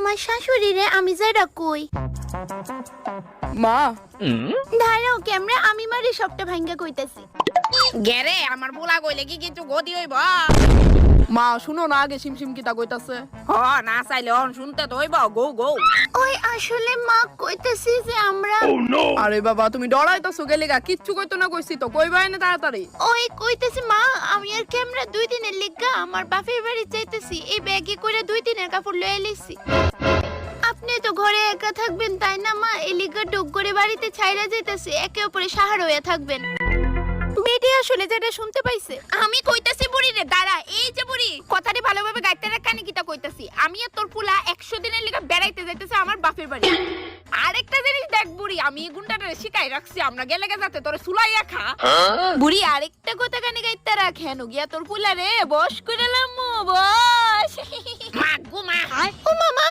আমার শাশুড়িরে আমি যাইরা কই মা দাঁড়াও ক্যামেরা আমি মারি সবটা ভাঙ্গা কইতাছি। গেরে আমার বুলা কইলে কি কিছু গতি হইব? মা শুনো না আগে সিমসিম কিতা কইতাছে। হ না চাইলে অন শুনতে তো হইব। গো গো ওই আসলে মা কইতাছি যে আমরা আরে বাবা তুমি ডরাইতাছো গেলিগা, কিচ্ছু কইতো না কইছি তো, কইবাই না তাড়াতাড়ি। ওই কইতাছি মা আমি আর ক্যামেরা 2 দিনের লিগা আমার বাপের বাড়ি যাইতাছি, এই ব্যাগে করে 2 দিনের কাপড় লয়ে আইছি। আপনি তো ঘরে একা থাকবেন তাই না মা, এই লিগা ডুগ করে বাড়িতে ছাইরা যাইতাছি, একে অপরে সাহারা হয়ে থাকবেন। বেটি আসলে যেটা শুনতে পাইছে আমি কইতাছি বুড়ি রে, দাঁড়া। এই যে বুড়ি কথাটি ভালোভাবে গাইতে রাখানি কিতা কইতাছি। আমি আর তোর পুলা 100 দিনের লিগা বেড়াইতে যাইতেছে আমার বাপের বাড়ি। আরেকটা জিনিস দেখ বুড়ি, আমি এই গুন্ডাটারে শিখাই রাখছি আমরা গেলে যাতে তোরে সুলাইয়া খা। বুড়ি আরেকটা কথা কানে গাইতে রাখেন গিয়া তোর পুলা রে বস কইরালাম বস। মা গো মা ও মামা